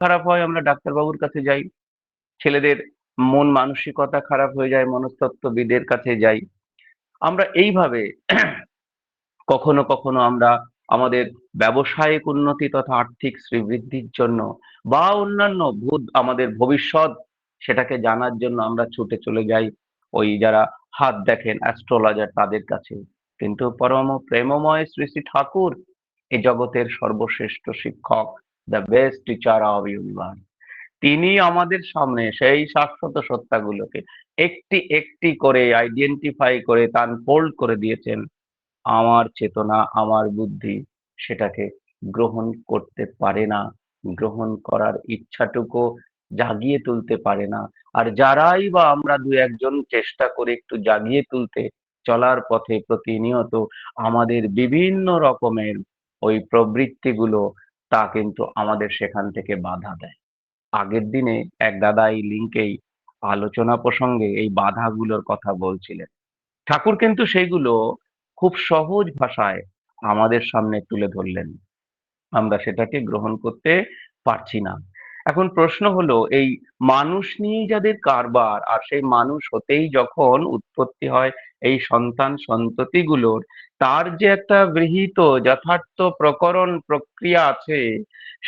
খারাপ হয় আমরা ডাক্তারবাবুর কাছে যাই, ছেলেদের মন মানসিকতা খারাপ হয়ে যায় মনস্তত্ত্ববিদের কাছে যাই। আমরা এইভাবে কখনো কখনো আমরা আমাদের ব্যবসায়িক উন্নতি তথা আর্থিক শ্রীবৃদ্ধির জন্য বা অন্যান্য ভূত আমাদের ভবিষ্যৎ সেটাকে জানার জন্য আমরা ছুটে চলে যাই ওই যারা হাত দেখেন অ্যাস্ট্রোলজার তাদের কাছে। কিন্তু পরম প্রেমময় শ্রী শ্রী ঠাকুর এই জগতের সর্বশ্রেষ্ঠ শিক্ষক, the best teacher of universe, তিনি আমাদের সামনে সেই শাশ্বত সত্তাগুলোকে একটি একটি করে আইডেন্টিফাই করে আনফোল্ড করে দিয়েছেন। আমার চেতনা আমার বুদ্ধি সেটাকে গ্রহণ করতে পারে না, গ্রহণ করার ইচ্ছাটুকু জাগিয়ে তুলতে পারে না। আর যারাই বা আমরা দু একজন চেষ্টা করে একটু জাগিয়ে তুলতে চলার পথে প্রতিনিয়ত আমাদের বিভিন্ন রকমের ওই প্রবৃত্তিগুলো তা কিন্তু আমাদের সেখান থেকে বাধা দেয়। আগের দিনে এক দাদা এই লিঙ্কেই আলোচনা প্রসঙ্গে এই বাধাগুলোর কথা বলছিলেন। ঠাকুর কিন্তু সেইগুলো খুব সহজ ভাষায় আমাদের সামনে তুলে ধরলেন, আমরা সেটাকে গ্রহণ করতে পারছি না। এখন প্রশ্ন হলো এই মানুষ নিয়েই যাদের কারবার, আর সেই মানুষ হতেই যখন উৎপত্তি হয় এই সন্তান সন্ততিগুলোর, তার যে একটা গৃহীত যথার্থ প্রকরণ প্রক্রিয়া আছে,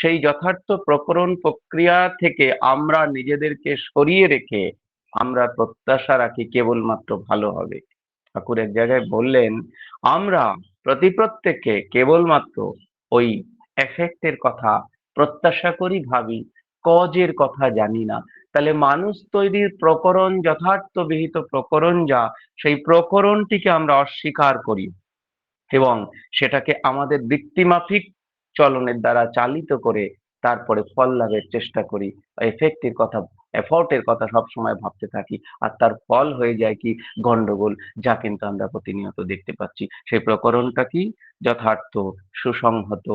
সেই যথার্থ প্রকরণ প্রক্রিয়া থেকে আমরা নিজেদেরকে সরিয়ে রেখে আমরা প্রত্যাশা রাখি কেবলমাত্র ভালো হবে। ঠাকুর এক জায়গায় বললেন, আমরা প্রত্যেককে কেবলমাত্র ওই এফেক্টের কথা প্রত্যাশা করি, ভাবি, কজের কথা জানি না। তাহলে মানুষ তৈরির প্রকরণ, যথার্থ বিহিত প্রকরণ যা, সেই প্রকরণটিকে আমরা অস্বীকার করি এবং সেটাকে আমাদের বৃত্তিমাফিক চলনের দ্বারা চালিত করে তারপরে ফল লাভের চেষ্টা করি। এফেক্টের কথা, এফর্টের কথা সবসময় ভাবতে থাকি, আর তার ফল হয়ে যায় কি গন্ডগোল, যা কিন্তু আমরা প্রতিনিয়ত দেখতে পাচ্ছি। সেই প্রকরণটা কি? যথার্থ সুসংহত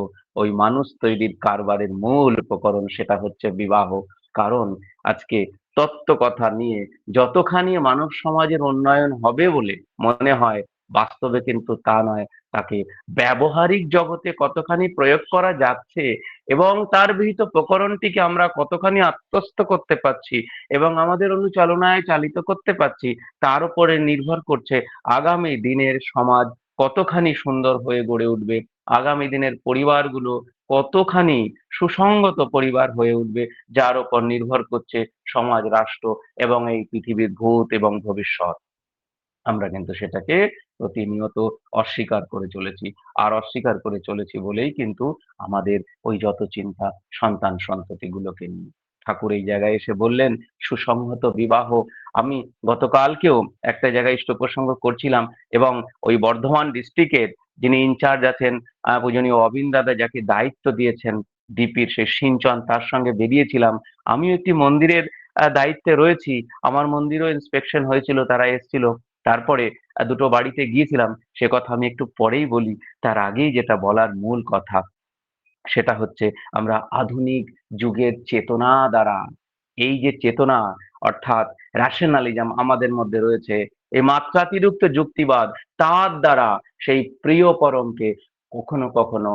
ওই মানুষ তৈরির কারবারের মূল প্রকরণ, সেটা হচ্ছে বিবাহ। কারণ আজকে তত্ত্ব কথা নিয়ে যতখানি মানব সমাজের উন্নয়ন হবে বলে মনে হয়, বাস্তবে কিন্তু তা নয়। তাকে ব্যবহারিক জগতে কতখানি প্রয়োগ করা যাচ্ছে এবং তার বিহিত প্রকরণটিকে আমরা কতখানি আত্মস্থ করতে পারছি এবং আমাদের অনুচালনায় চালিত করতে পারছি, তার উপরে নির্ভর করছে আগামী দিনের সমাজ কতখানি সুন্দর হয়ে গড়ে উঠবে, আগামী দিনের পরিবারগুলো কতখানি সুসংগত পরিবার হয়ে উঠবে, যার উপর নির্ভর করছে সমাজ, রাষ্ট্র এবং এই পৃথিবীর ভূত এবং ভবিষ্যৎ। আমরা কিন্তু সেটাকে প্রতিনিয়ত অস্বীকার করে চলেছি। আর অস্বীকার করে চলেছি বলেই কিন্তু আমাদের ওই যত চিন্তা সন্তান সন্ততিগুলোকে নিয়ে। ঠাকুর এই জায়গায় এসে বললেন সুসংহত বিবাহ। আমি গতকালকেও একটা জায়গায় ইষ্ট প্রসঙ্গ করছিলাম এবং ওই বর্ধমান ডিস্ট্রিক্টের যিনি ইনচার্জ আছেন পূজনীয় অবিন দাদা, যাকে দায়িত্ব দিয়েছেন ডিপির সেই সিঞ্চন, তার সঙ্গে বেরিয়েছিলাম। আমিও একটি মন্দিরের দায়িত্বে রয়েছি, আমার মন্দিরও ইন্সপেকশন হয়েছিল, তারা এসেছিল। তারপরে দুটো বাড়িতে গিয়েছিলাম, সে কথা আমি একটু পরেই বলি। তার আগেই যেটা বলার মূল কথা সেটা হচ্ছে আমরা আধুনিক যুগের চেতনা দ্বারা, এই যে চেতনা অর্থাৎ ন্যাশনালিজম আমাদের মধ্যে রয়েছে, এই মাত্রাতিরিক্ত যুক্তিবাদ, তার দ্বারা সেই প্রিয় পরমকে কখনো কখনো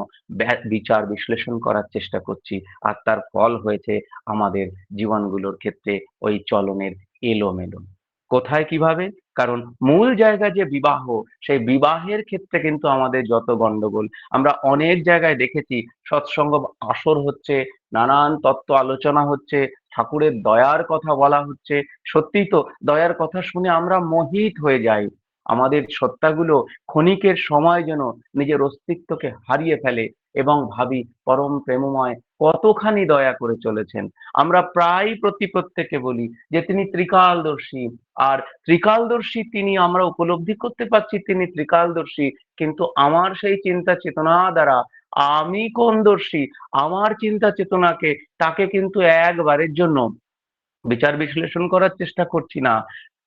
বিচার বিশ্লেষণ করার চেষ্টা করছি, আর তার ফল হয়েছে আমাদের জীবনগুলোর ক্ষেত্রে ওই চলনের এলোমেলো। কোথায় কিভাবে? কারণ মূল জায়গা যে বিবাহ, সেই বিবাহের ক্ষেত্রে কিন্তু আমাদের যত গন্ডগোল। আমরা অনেক জায়গায় দেখেছি সৎসঙ্গ আসর হচ্ছে, নানান তত্ত্ব আলোচনা হচ্ছে, ঠাকুরের দয়ার কথা বলা হচ্ছে। সত্যিই তো দয়ার কথা শুনে আমরা মোহিত হয়ে যাই। আমাদের সত্তাগুলো ক্ষণিকের সময় যেন নিজের অস্তিত্বকে হারিয়ে ফেলে এবং ভাবি পরম প্রেমময় কতখানি দয়া করে চলেছেন। আমরা প্রায় প্রত্যেকে বলি যে তিনি ত্রিকালদর্শী, আর ত্রিকালদর্শী তিনি, আমরা উপলব্ধি করতে পারছি তিনি ত্রিকালদর্শী, কিন্তু আমার সেই চিন্তা চেতনা দ্বারা আমি কোন দর্শী, আমার চিন্তা চেতনাকে তাকে কিন্তু একবারের জন্য বিচার বিশ্লেষণ করার চেষ্টা করছি না।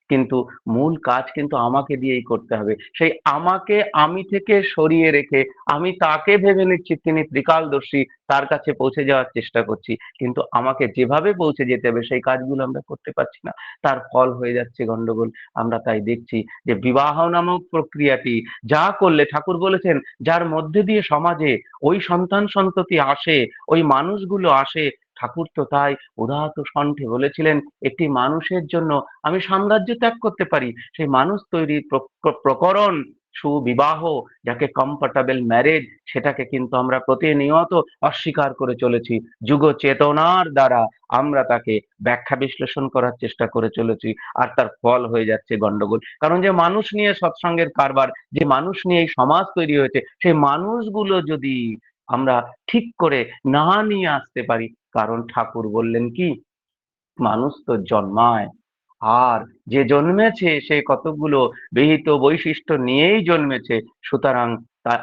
কিন্তু মূল কাজ কিন্তু আমাকে দিয়েই করতে হবে। সেই আমাকে আমি থেকে সরিয়ে রেখে আমি তাকে ভেবে নিচ্ছি তিনি ত্রিকালদর্শী, তার কাছে পৌঁছে যাওয়ার চেষ্টা করছি, কিন্তু আমাকে যেভাবে পৌঁছে যেতে হবে সেই কাজগুলো আমরা করতে পারছি না। তার ফল হয়ে যাচ্ছে গন্ডগোল। আমরা তাই দেখছি যে বিবাহ নামক প্রক্রিয়াটি যা করলে, ঠাকুর বলেছেন, যার মধ্যে দিয়ে সমাজে ওই সন্তান সন্ততি আসে, ওই মানুষগুলো আসে, ঠাকুর তো তাই উদাত্ত কণ্ঠে বলেছিলেন, একটি মানুষের জন্য আমি সাম্রাজ্য ত্যাগ করতে পারি। সেই মানুষ তৈরির প্রকরণ সুবিবাহ, যাকে কমফর্টেবল ম্যারেজ, সেটাকে কিন্তু আমরা প্রতিনিয়ত অস্বীকার করে চলেছি। যুগ চেতনার দ্বারা আমরা তাকে ব্যাখ্যা বিশ্লেষণ করার চেষ্টা করে চলেছি, আর তার ফল হয়ে যাচ্ছে গন্ডগোল। কারণ যে মানুষ নিয়ে সৎসঙ্গের কারবার, যে মানুষ নিয়ে এই সমাজ তৈরি হয়েছে, সেই মানুষগুলো যদি আমরা ঠিক করে না নিয়ে আসতে পারি, কারণ ঠাকুর বললেন কি, মানুষ তো জন্মায়, আর যে জন্মেছে সে কতগুলো বিহিত বৈশিষ্ট্য নিয়েই জন্মেছে। সুতরাং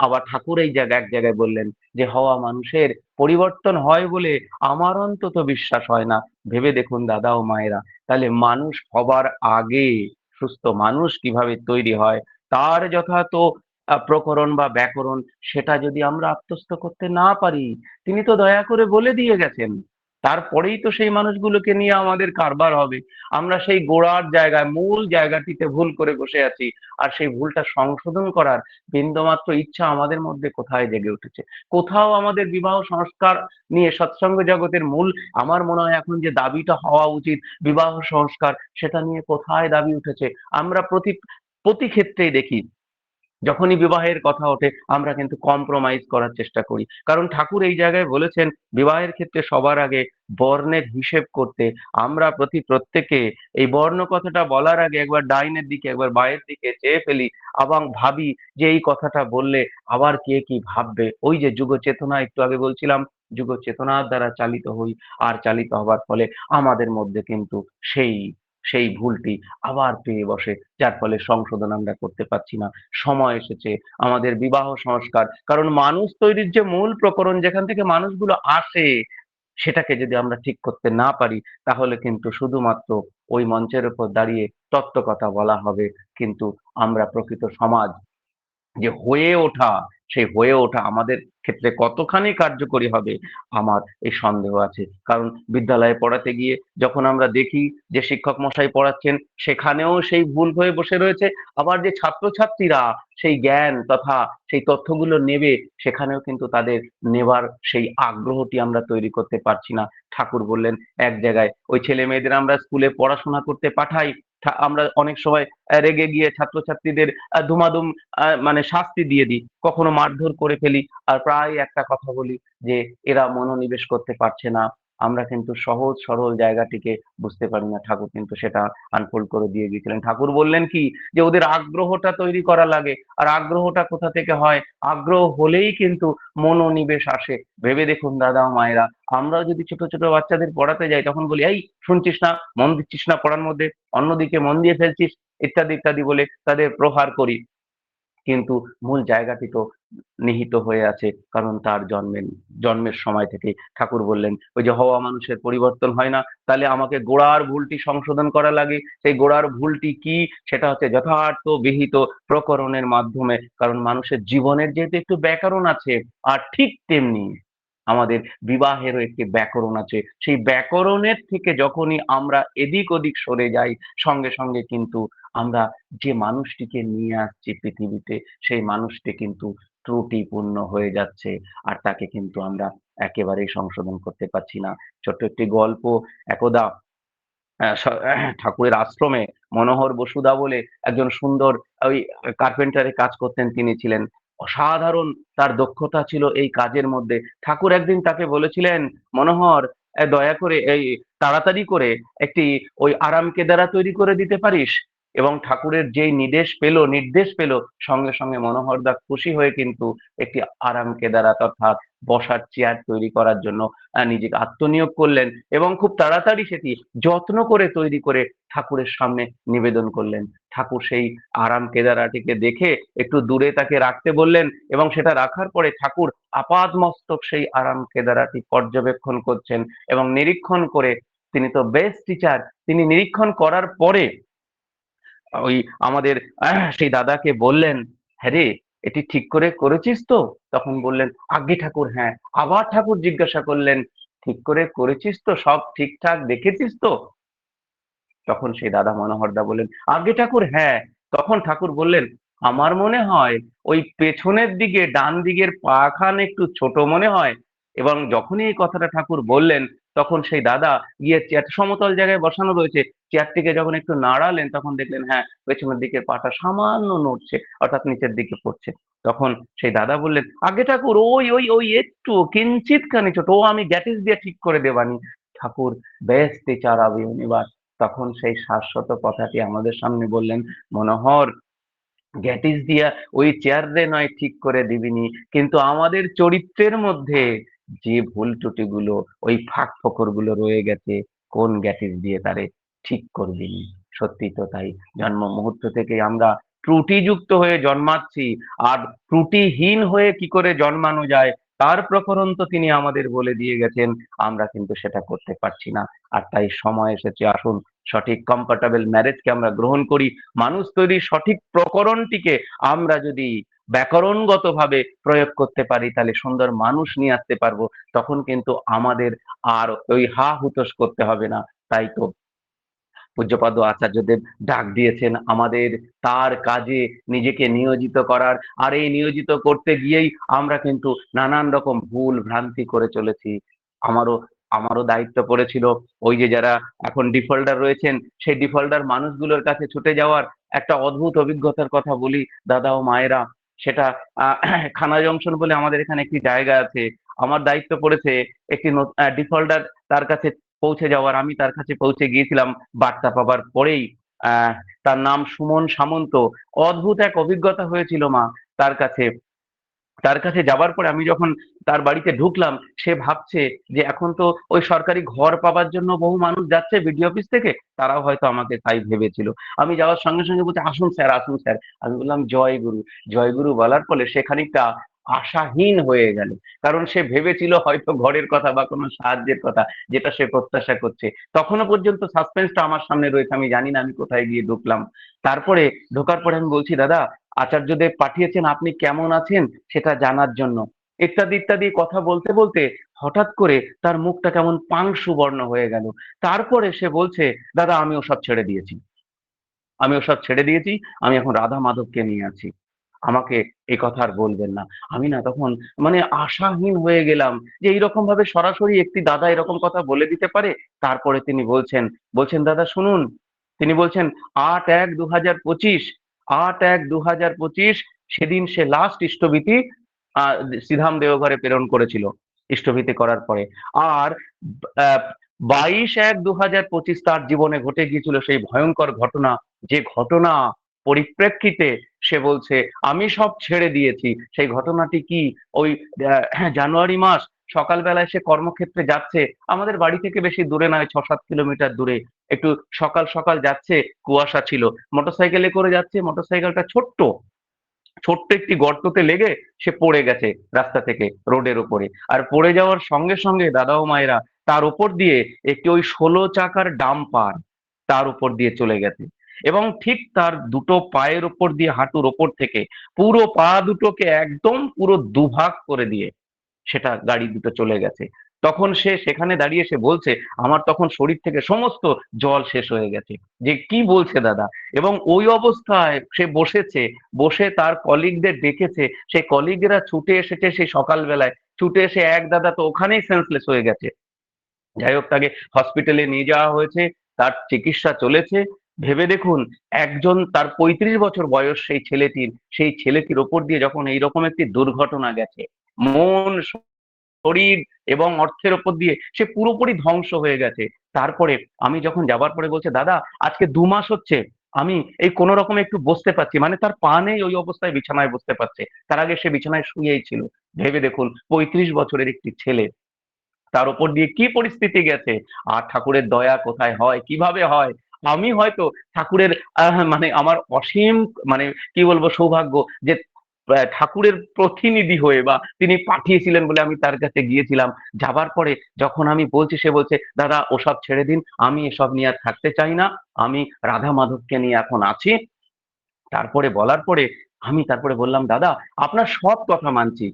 আবার ঠাকুর এই জায়গায় এক জায়গায় বললেন যে হওয়া মানুষের পরিবর্তন হয় বলে আমার অন্তত বিশ্বাস হয় না। ভেবে দেখুন দাদা ও মায়েরা, তাহলে মানুষ হবার আগে সুস্থ মানুষ কিভাবে তৈরি হয়, তার যথাযথ প্রকরণ বা ব্যাকরণ, সেটা যদি আমরা আত্মস্থ করতে না পারি, তিনি তো দয়া করে বলে দিয়ে গেছেন, তারপরেই তো সেই মানুষগুলোকে নিয়ে আমাদের কারবার হবে। আমরা সেই গোড়ার জায়গায়, মূল জায়গাটিতে ভুল করে বসে আছি, আর সেই ভুলটা সংশোধন করার বিন্দুমাত্র ইচ্ছা আমাদের মধ্যে কোথায় জেগে উঠেছে? কোথাও আমাদের বিবাহ সংস্কার নিয়ে সৎসঙ্গ জগতের মূল, আমার মনে হয় এখন যে দাবিটা হওয়া উচিত বিবাহ সংস্কার, সেটা নিয়ে কোথায় দাবি উঠেছে? আমরা প্রতি প্রতি ক্ষেত্রেই দেখি, যখনই বিবাহের কথা ওঠে আমরা কিন্তু কম্প্রোমাইজ করার চেষ্টা করি। কারণ ঠাকুর এই জায়গায় বলেছেন, বিবাহের ক্ষেত্রে সবার আগে বর্ণের হিসেব করতে। আমরা প্রত্যেকে এই বর্ণ কথাটা বলার আগে একবার ডাইনের দিকে একবার বাঁয়ের দিকে চেয়ে ফেলি, এবং ভাবি যে এই কথাটা বললে আবার কে কি ভাববে। ওই যে যুগ চেতনা, একটু আগে বলছিলাম, যুগ চেতনার দ্বারা চালিত হই, আর চালিত হবার ফলে আমাদের মধ্যে কিন্তু সেই সেই ভুলটি আবার পেয়ে বসে, যার ফলে সংশোধন আমরা করতে পারছি না। সময় এসেছে আমাদের বিবাহ সংস্কার, কারণ মানুষ তৈরির যে মূল প্রকরণ, যেখান থেকে মানুষগুলো আসে, সেটাকে যদি আমরা ঠিক করতে না পারি, তাহলে কিন্তু শুধুমাত্র ওই মঞ্চের উপর দাঁড়িয়ে তত্ত্ব কথা বলা হবে, কিন্তু আমরা প্রকৃত সমাজ যে হয়ে ওঠা, সেই হয়ে ওঠা আমাদের ক্ষেত্রে কতখানি কার্যকরী হবে, আমার এই সন্দেহ আছে। কারণ বিদ্যালয়ে পড়াতে গিয়ে যখন আমরা দেখি যে শিক্ষক মশাই পড়াচ্ছেন, সেখানেও সেই ভুল হয়ে বসে রয়েছে, আবার যে ছাত্রছাত্রীরা সেই জ্ঞান তথা সেই তথ্যগুলো নেবে, সেখানেও কিন্তু তাদের নেবার সেই আগ্রহটি আমরা তৈরি করতে পারছি না। ঠাকুর বললেন, এক জায়গায় ওই ছেলে মেয়েদের আমরা স্কুলে পড়াশোনা করতে পাঠাই, আমরা অনেক সময় রেগে গিয়ে ছাত্রছাত্রীদের ধুমাধুম মানে শাস্তি দিয়ে দিই, কখনো মারধর করে ফেলি, আর প্রায় একটা কথা বলি যে এরা মনোনিবেশ করতে পারছে না। আমরা কিন্তু সহজ সরল জায়গাটিকে বুঝতে পারি না। ঠাকুর কিন্তু সেটা আনফোল্ড করে দিয়ে গিয়েছিলেন। ঠাকুর বললেন কি, যে ওদের আগ্রহটা তৈরি করা লাগে, আর আগ্রহটা কোথা থেকে হয়? আগ্রহ হলেই কিন্তু মনোনিবেশ আসে। ভেবে দেখুন দাদা ও মায়েরা, আমরাও যদি ছোট ছোট বাচ্চাদের পড়াতে যাই, তখন বলি, এই শুনছিস না, মন দিচ্ছিস না পড়ার মধ্যে, অন্যদিকে মন দিয়ে ফেলছিস, ইত্যাদি ইত্যাদি বলে তাদের প্রহার করি। কিন্তু মূল জায়গাটি তো নিহিত হয়ে আছে, কারণ তার জন্মের সময় থেকে ঠাকুর বললেন, ওই যে হওয়া মানুষের পরিবর্তন হয় না, তাহলে আমাকে গোড়ার ভুলটি সংশোধন করা লাগে। সেই গোড়ার ভুলটি কি? সেটা হচ্ছে যথার্থ বিহিত প্রকরণের মাধ্যমে। কারণ মানুষের জীবনের যেহেতু একটু ব্যাকরণ আছে, আর ঠিক তেমনি আমাদের বিবাহেরও একটি ব্যাকরণ আছে। সেই ব্যাকরণের থেকে যখনই আমরা এদিক ওদিক সরে যাই, সঙ্গে সঙ্গে কিন্তু আমরা যে মানুষটিকে নিয়ে আসছি পৃথিবীতে, সেই মানুষটি কিন্তু ত্রুটিপূর্ণ হয়ে যাচ্ছে, আর তাকে কিন্তু আমরা একেবারেই সংশোধন করতে পারছি না। ছোট্ট একটি গল্প, একদা ঠাকুরের আশ্রমে মনোহর বসুদা বলে একজন সুন্দর ওই কার্পেন্টারের কাজ করতেন, তিনি ছিলেন অসাধারণ, তার দক্ষতা ছিল এই কাজের মধ্যে। ঠাকুর একদিন তাকে বলেছিলেন, মনোহর, দয়া করে এই তাড়াতাড়ি করে একটি ওই আরাম কেদারা তৈরি করে দিতে পারিস? এবং ঠাকুরের যেই নির্দেশ পেল, সঙ্গে সঙ্গে মনোহর দা খুশি হয়ে কিন্তু একটি আরাম কেদারা তথা বসার চেয়ার তৈরি করার জন্য নিজেকে আত্মনিয়োগ করলেন, এবং খুব তাড়াতাড়ি সেটি যত্ন করে তৈরি করে ঠাকুরের সামনে নিবেদন করলেন। ঠাকুর সেই আরাম কেদারাটিকে দেখে একটু দূরে তাকে রাখতে বললেন, এবং সেটা রাখার পরে ঠাকুর আপাদমস্তক সেই আরাম কেদারাটি পর্যবেক্ষণ করছেন, এবং নিরীক্ষণ করে, তিনি তো বেস্ট টিচার, তিনি নিরীক্ষণ করার পরে ওই আমাদের সেই দাদাকে বললেন, হ্যাঁ রে, এটি ঠিক করে করেছিস তো? তখন বললেন, আজ্ঞে ঠাকুর, হ্যাঁ। আবার ঠাকুর জিজ্ঞাসা করলেন, ঠিক করে করেছিস তো? সব ঠিকঠাক দেখেছিস তো? তখন সেই দাদা মনোহরদা বললেন, আজ্ঞে ঠাকুর, হ্যাঁ। তখন ঠাকুর বললেন, আমার মনে হয় ওই পেছনের দিকে ডান দিকের পাখান একটু ছোট মনে হয়। এবং যখনই এই কথাটা ঠাকুর বললেন, তখন সেই দাদা গিয়ে চেয়ার সমতল জায়গায় বসানো রয়েছে, চেয়ারটিকে যখন একটু নাড়ালেন তখন দেখলেন হ্যাঁ পেছনের দিকের পাটা সামান্য নড়ছে, অর্থাৎ নিচের দিকে পড়ছে। তখন সেই দাদা বললেন, আগে ঠাকুর ওই ওই ওই একটু কিঞ্চিত খানি ছোট, ও আমি গ্যাটিস দিয়ে ঠিক করে দেবানি। ঠাকুর বেশ তেচারাবে নিবাস। তখন সেই শাশ্বত কথাটি আমাদের সামনে বললেন, মনোহর, গ্যাটিস দিয়া ওই চেয়ার রে নয় ঠিক করে দিবিনি, কিন্তু আমাদের চরিত্রের মধ্যে যে ভুল ত্রুটি গুলো, ওই ফাঁক ফোকর গুলো রয়ে গেছে, কোন গ্যাটিস দিয়ে তারে ঠিক করবিনি। সত্যি তো তাই, জন্ম মুহূর্ত থেকে আমরা ত্রুটিযুক্ত হয়ে জন্মাচ্ছি, আর ত্রুটিহীন হয়ে কি করে জন্মানো যায় তার প্রকরণ তো তিনি আমাদের বলে দিয়ে গেছেন, আমরা কিন্তু সেটা করতে পারছি না। আর তাই সময় এসেছে, আসুন সঠিক কম্পার্টেবল ম্যারেজকে আমরা গ্রহণ করি। মানুষ তৈরির সঠিক প্রকরণটিকে আমরা যদি ব্যাকরণগত ভাবে প্রয়োগ করতে পারি, তাহলে সুন্দর মানুষ নিয়ে আসতে পারবো। তখন কিন্তু আমাদের আর ওই হা হুতোষ করতে হবে না। তাই তো পূজ্যপাদ আচার্যদেব ডাক দিয়েছেন আমাদের তার কাজে নিজেকে নিয়োজিত করার। আর এই নিয়োজিত করতে গিয়েই আমরা কিন্তু নানান রকম ভুল ভ্রান্তি করে চলেছি। আমারও আমারও দায়িত্ব পড়েছিল, ওই যে যারা এখন ডিফল্টার রয়েছেন সেই ডিফল্টার মানুষগুলোর কাছে ছুটে যাওয়ার। একটা অদ্ভুত অভিজ্ঞতার কথা বলি দাদা ও মায়েরা, সেটা খানা জংশন বলে আমাদের এখানে একটি জায়গা আছে। আমার দায়িত্ব পড়েছে একটি ডিফল্টার তার কাছে পৌঁছে যাওয়ার। আমি তার কাছে পৌঁছে গিয়েছিলাম বার্তা পাবার পরেই। আহ তার নাম সুমন সামন্ত। অদ্ভুত এক অভিজ্ঞতা হয়েছিল মা তার কাছে। তার কাছে যাবার পরে আমি যখন তার বাড়িতে ঢুকলাম, সে ভাবছে যে এখন তো ওই সরকারি ঘর পাবার জন্য বহু মানুষ যাচ্ছে বিডিও অফিস থেকে, তারাও হয়তো আমাকে তাই ভেবেছিল। আমি যাওয়ার সঙ্গে সঙ্গে বলছে, আসুন স্যার, আসুন স্যার। আমি বললাম জয় গুরু। জয় গুরু বলার ফলে সে খানিকটা আশাহীন হয়ে গেল, কারণ সে ভেবেছিল হয়তো ঘরের কথা বা কোনো সাহায্যের কথা, যেটা সে প্রত্যাশা করছে। তখনো পর্যন্ত সাসপেন্সটা আমার সামনে রয়েছে, আমি জানি না আমি কোথায় গিয়ে ঢুকলাম। তারপরে ঢোকার পরে আমি বলছি, দাদা আচার্যদেব পাঠিয়েছেন আপনি কেমন আছেন সেটা জানার জন্য, ইত্যাদি ইত্যাদি কথা বলতে বলতে হঠাৎ করে তার মুখটা কেমন পাংশু বর্ণ হয়ে গেল। তারপরে সে বলছে, দাদা আমি ওসব ছেড়ে দিয়েছি, আমি ওসব ছেড়ে দিয়েছি, আমি এখন রাধা মাধবকে নিয়ে আছি, আমাকে এই কথা আর বলবেন না। আমি না তখন মানে আশাহীন হয়ে গেলাম যে এইরকম ভাবে সরাসরি একটি দাদা এরকম কথা বলে দিতে পারে। তারপরে তিনি বলছেন, বলছেন দাদা শুনুন, তিনি বলছেন 8/1/2025, 8/1/2025 সেদিন সে লাস্ট ইষ্টভীতি আহ শ্রীধাম দেওঘরে প্রেরণ করেছিল, ইষ্টভীতি করার পরে। আর 22/1/2025 তার জীবনে ঘটে গিয়েছিল সেই ভয়ঙ্কর ঘটনা, যে ঘটনা পরিপ্রেক্ষিতে সে বলছে আমি সব ছেড়ে দিয়েছি। সেই ঘটনাটি কি? ওই জানুয়ারি মাস, সকালবেলায় সে কর্মক্ষেত্রে যাচ্ছে, আমাদের বাড়ি থেকে বেশি দূরে নয়, 6-7 কিলোমিটার দূরে। একটু সকাল সকাল যাচ্ছে, কুয়াশা ছিল, মোটরসাইকেলে করে যাচ্ছে, মোটরসাইকেলটা ছোট্ট ছোট্ট একটি গর্ততে লেগে সে পড়ে গেছে রাস্তা থেকে রোডের উপরে। আর পড়ে যাওয়ার সঙ্গে সঙ্গে দাদা ও মায়েরা, তার উপর দিয়ে একটি ওই 16 চাকার ডাম্পার তার উপর দিয়ে চলে গেছে, এবং ঠিক তার দুটো পায়ের উপর দিয়ে, হাঁটুর ওপর থেকে পুরো পা দুটোকে একদম পুরো দুভাগ করে দিয়ে সেটা গাড়ি দুটো চলে গেছে। তখন সে সেখানে দাঁড়িয়ে সে বলছে, আমার তখন শরীর থেকে সমস্ত জল শেষ হয়ে গেছে, যে কি বলছে দাদা। এবং ওই অবস্থায় সে বসেছে, বসে তার কলিগদের ডেকেছে, সেই কলিগরা ছুটে এসেছে সেই সকালবেলায়, ছুটে এসে এক দাদা তো ওখানেই সেন্সলেস হয়ে গেছে। যাই হোক, তাকে হসপিটালে নিয়ে যাওয়া হয়েছে, তার চিকিৎসা চলেছে। ভেবে দেখুন, একজন তার 35 বছর বয়স সেই ছেলেটির, সেই ছেলেটির ওপর দিয়ে যখন এইরকম একটি দুর্ঘটনা গেছে, মন, শরীর এবং অর্থের ওপর দিয়ে সে পুরোপুরি ধ্বংস হয়ে গেছে। তারপরে আমি যখন যাবার পরে বলছে, দাদা আজকে 2 মাস হচ্ছে আমি এই কোন রকমে একটু বসতে পারছি, মানে তার পা নেই, ওই অবস্থায় বিছানায় বসতে পারছে। তার আগে সে বিছানায় শুয়েই ছিল। ভেবে দেখুন, 35 বছরের একটি ছেলে, তার উপর দিয়ে কি পরিস্থিতি গেছে। আর ঠাকুরের দয়া কোথায় হয়, কিভাবে হয়? আমি হয়তো ঠাকুরের মানে আমার অসীম, মানে কি বলবো, সৌভাগ্য যে ঠাকুরের প্রতিনিধি হয়ে বা তিনি পাঠিয়েছিলেন বলে আমি তার কাছে গিয়েছিলাম। যাবার পরে যখন আমি বলছি, সে বলছে, দাদা ওসব ছেড়ে দিন, আমি এসব নিয়ে আর থাকতে চাই না, আমি রাধা মাধবকে নিয়ে এখন আছি। তারপরে বলার পরে আমি তারপরে বললাম, দাদা আপনার সব কথা মানছি,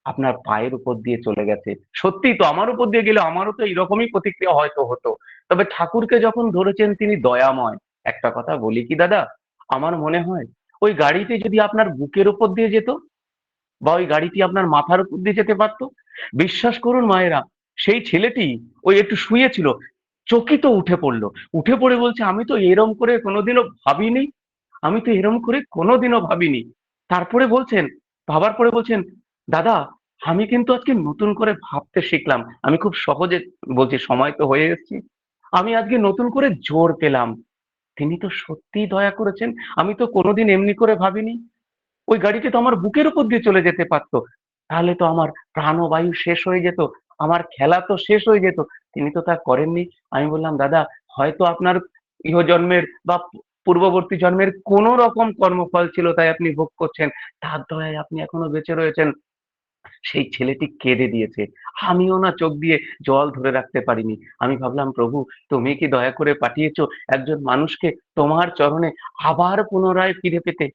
আপনার পায়ের উপর দিয়ে চলে গেছে, সত্যি তো আমার উপর দিয়ে গেলে আমারও তো এরকমই প্রতিক্রিয়া হয়তো হতো। তবে ঠাকুরকে যখন ধরেছেন তিনি দয়াময়। একটা কথা বলি কি দাদা, আমার মনে হয় ওই গাড়িটি যদি আপনার বুকের উপর দিয়ে যেত, বা ওই গাড়িটি আপনার মাথার উপর দিয়ে যেতে পারতো, বিশ্বাস করুন মায়েরা, সেই ছেলেটি ওই একটু শুয়েছিল, চকিত উঠে পড়লো। উঠে পড়ে বলছে, আমি তো এরম করে কোনোদিনও ভাবিনি, আমি তো এরম করে কোনোদিনও ভাবিনি। তারপরে বলছেন, ভাবার পরে বলছেন, দাদা আমি কিন্তু আজকে নতুন করে ভাবতে শিখলাম। আমি খুব সহজে বলছি, সময় তো হয়ে এসেছি। আমি আজকে নতুন করে জোর পেলাম, তিনি তো সত্যিই দয়া করেছেন। আমি তো কোনোদিন এমনি করে ভাবিনি। ওই গাড়িটি তো আমার বুকের উপর দিয়ে চলে যেতে পারতো। তাহলে তো আমার প্রাণবায়ু শেষ হয়ে যেত, আমার খেলা তো শেষ হয়ে যেত। তিনি তো তা করেননি। আমি বললাম, দাদা হয়তো আপনার ইহজন্মের বা পূর্ববর্তী জন্মের কোন রকম কর্মফল ছিল, তাই আপনি ভোগ করছেন। তার দয়ায় আপনি এখনো বেঁচে রয়েছেন। সেই ছেলেটি কেঁদে দিয়েছে। আমিও না চোখ দিয়ে জল ধরে রাখতে পারিনি। আমি ভাবলাম, প্রভু তুমি কি দয়া করে পাঠিয়েছো একজন মানুষকে তোমার চরণে আবার পুনরায় ফিরে পেতে।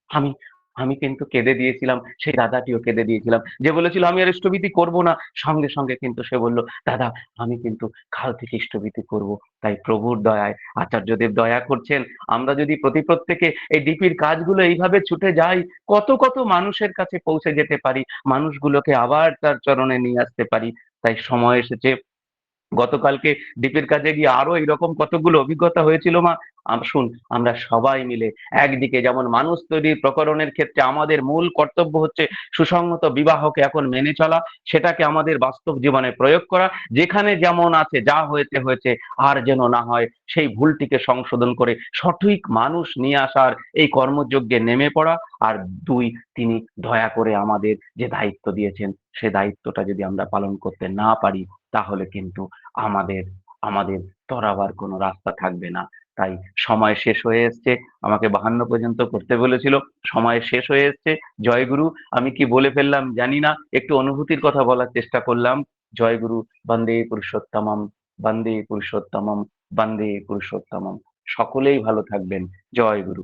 আমি আমি কিন্তু কেঁদে দিয়েছিলাম, সেই দাদাটিও কেঁদে দিয়েছিলাম। যে বলেছিল আমি আর ইষ্টভীতি করব না, সঙ্গে সঙ্গে কিন্তু সে বলল, দাদা আমি কিন্তু কাল থেকে ইষ্টভীতি করব। তাই প্রভুর দয়ায় আচার্যদেব দয়া করছেন। আমরা যদি প্রত্যেকে এই ডিপির কাজগুলো এইভাবে ছুটে যাই, কত কত মানুষের কাছে পৌঁছে যেতে পারি, মানুষগুলোকে আবার তার চরণে নিয়ে আসতে পারি। তাই সময় এসেছে। গতকালকে ডিপির কাজে গিয়ে আরো এরকম কতগুলো অভিজ্ঞতা হয়েছিল মা। আসুন আমরা সবাই মিলে, একদিকে যেমন মানুষ তৈরির প্রকরণের ক্ষেত্রে আমাদের মূল কর্তব্য হচ্ছে সুসংহত বিবাহকে এখন মেনে চলা, সেটাকে আমাদের বাস্তব জীবনে প্রয়োগ করা। যেখানে যেমন আছে, যা হয়েছে হয়েছে, আর যেন না হয়, সেই ভুলটিকে সংশোধন করে সঠিক মানুষ নিয়ে আসার এই কর্মযজ্ঞে নেমে পড়া। আর দুই, তিনি দয়া করে আমাদের যে দায়িত্ব দিয়েছেন, সে দায়িত্বটা যদি আমরা পালন করতে না পারি, তাহলে কিন্তু আমাদের আমাদের তরাবার কোনো রাস্তা থাকবে না। তাই সময় শেষ হয়ে এসছে। আমাকে 52 পর্যন্ত করতে বলেছিল, সময় শেষ হয়ে এসছে। জয়গুরু, আমি কি বলে ফেললাম জানি না, একটু অনুভূতির কথা বলার চেষ্টা করলাম। জয়গুরু, বন্দে পুরুষোত্তমম, বন্দে পুরুষোত্তমম, বন্দে পুরুষোত্তমম। সকলেই ভালো থাকবেন। জয় গুরু।